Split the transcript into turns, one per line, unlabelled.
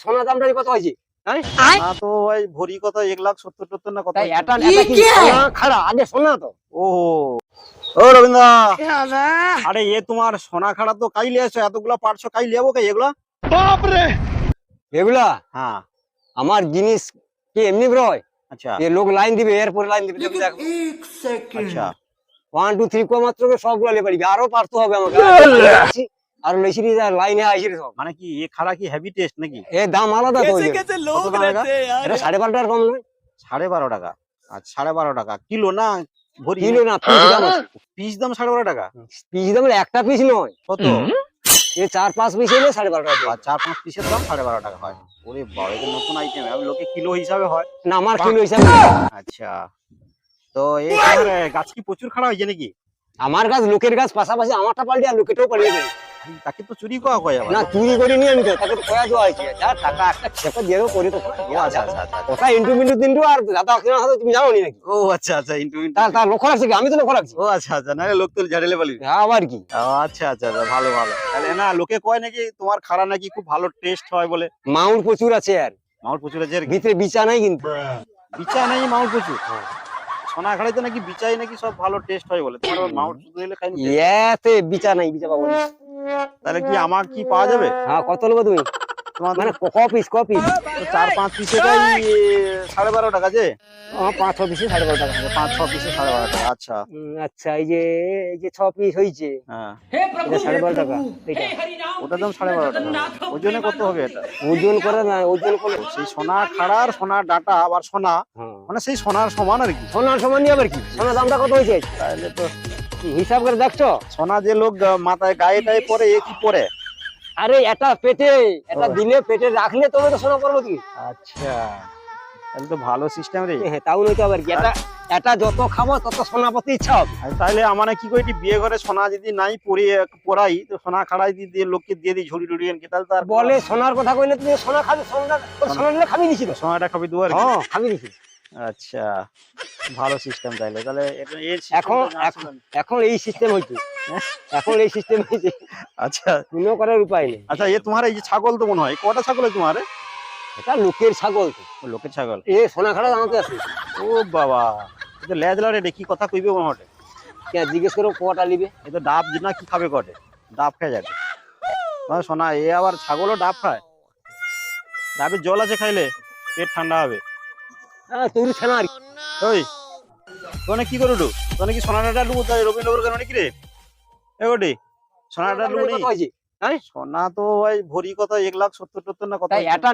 সোনা দামটা কত হয়েছে? হ্যাঁ
না তো ভাই ভরি কত 1,70,70 না কত
তাই
হয়েছে?
এটা কি সোনা খাড়া আগে সোনা তো
ও ও রবীন্দ্র, আরে এ তোমার সোনা খাড়া তো কাই লিয়েছো, এতগুলা পারছো কাই লিয়াবো কাই এগুলা?
এগুলা
হ্যাঁ
আমার জিনিস কি এমনি ব্রয়?
আচ্ছা
এ লোক লাইন দিবে এরপরে লাইন দিবে তুমি দেখো
আচ্ছা
1 2 3 মাত্র সবগুলো লে পারি আরো পারতে হবে আমাকে আর লেসিরি লাইনে আইছি রে সব
মানে কি এ খাড়া কি হেভি টেস্ট নাকি?
এ দাম আলাদা তো ওই
কত দাম এটা?
এটা 12.5 টাকার কম নয়
12.5 টাকা। আচ্ছা 12.5 টাকা কিলো না ভরি?
কিলো না পিস দাম আছে
পিস দাম 12.5 টাকা।
পিস দাম একটা পিস নয়
কত?
এ 4 5 পিস এলে 12.5 টাকা
আর 4-5 পিসের দাম 12.5 টাকা হয়। ওরে বাবা, এটা নতুন আইটেম। আমি লোকে কিলো হিসাবে হয়।
না আমার
বাহ।
কিলো হিসাবে
আচ্ছা তো এই তোমার গাছ কি প্রচুর খাড়া হয়েছে নাকি?
আমার গাছ লোকের গাছ পাশাপাশি আমারটা পাল্টে আর লোকেরটাও পাল্টে দেয়
তাকে তো চুরি করা হয় আবার।
না চুরি করে নিয়ে আমি তো তাকে তো খোয়া দেওয়া হয়েছে যা টাকা একটা খেপে দিয়ে দেবো করে তো
ও আচ্ছা আচ্ছা আচ্ছা আচ্ছা।
ওটা ইন্টু মিন্টু তিনটু আর দাদা কিনা হয়তো তুমি জানো নি নাকি
ও আচ্ছা আচ্ছা ইন্টু
তার লক্ষ্য রাখছি কি? আমি তো লক্ষ্য রাখছি
ও আচ্ছা আচ্ছা, না লোক তো ঝাড়েলে বলি।
আবার কি
ও আচ্ছা আচ্ছা আচ্ছা, ভালো ভালো। তাহলে না লোকে কয় নাকি তোমার খাড়া নাকি খুব ভালো টেস্ট হয় বলে।
মাউন্ট প্রচুর আছে আর
মাউল প্রচুর আছে আর কি?
ভিতরে বিচা নাই কিন্তু
বিচা নাই মাউল প্রচুর? সোনা খাড়াইতে নাকি বিচাই নাকি সব ভালো টেস্ট হয় বলে। তোমার মাউল শুধু এলে খাইনি।
এতে বিচা নাই বিচা পাবো না।
তাহলে কি আমার কি পাওয়া যাবে?
হ্যাঁ কত নেবো তুমি
তোমার
মানে কপিস
4-5 পিসেটাই 12.5 টাকা যে?
5 6 পিসে 12.5 টাকা
5-6 পিসে 12.5 টাকা। আচ্ছা
আচ্ছা এই যে 6 পিস হয়েছে
হ্যাঁ,
এটা 12.5 টাকা এইটা
ওটার দাম 12.5 টাকা। ওজনে কত হবে এটা?
ওজন করে না ওজন করে
সেই সোনা খাড়ার সোনা ডাটা আবার সোনা,
হ্যাঁ।
মানে সেই সোনার সমান আর কি।
সোনার সমান নিয়ে আবার কি সোনার দামটা কত হয়েছে
তাহলে তো
কি হিসাব করে দেখছো
সোনা যে লোক মাথায় গায়ে টায়ে পরে এ কি পরে?
আরে এটা পেটে এটা দিলে পেটে রাখলে তবে তো সোনা পড়বে কি
আচ্ছা তাহলে তো ভালো সিস্টেম রে।
হ্যাঁ তাও নয়তো আবার কি এটা যত খাবো তত সোনা পাতি ইচ্ছা হবে
আর তাহলে আমার কি করি বিয়ে ঘরে সোনা যদি নাই পরাই তো সোনা খাড়াই দিয়ে লোককে দিয়ে দিই ঝুড়ি টুড়ি এনকে, তাহলে তার
বলে সোনার কথা কইলে তুমি সোনা খাবি সোনা নিলে খাবি দিছিল
সোনাটা খাবি দুয়ার।
হ্যাঁ খাবি দিছিল
আচ্ছা ভালো সিস্টেম তাইলে। তাহলে এর
এখন এখন এই সিস্টেম হইছে এখন এই সিস্টেম হইছে
আচ্ছা
কোনো করার উপায় নেই
আচ্ছা এ তোমার এই যে ছাগল তো মনে হয় কটা ছাগল আছে তোমার?
এটা লোকের ছাগল তো
ও, লোকের ছাগল।
এ সোনা খাড়া জানাতে আছে
ও বাবা, এ তো লেজ লড়ে কি কথা কইবে মনে হয়।
কে জিজ্ঞেস করো কটা নিবে
এ তো ডাব না কি খাবে কটে? ডাব খায় যাবে না সোনা। এ আবার ছাগলও ডাব খায়? ডাবের জল আছে খাইলে পেট ঠান্ডা হবে।
হ্যাঁ তোর ছানা আর
ওই তোনে কি করু তোনে কি সোনাটা লুবো তাই রবীন্দ্রপুর কেন নাকি রে? এ গোটি সোনাটা লুবো নি?
কত হয়েছে
সোনা তো ভাই ভরি কত 1,70,70 না কত
তাই
হয়েছে?
এটা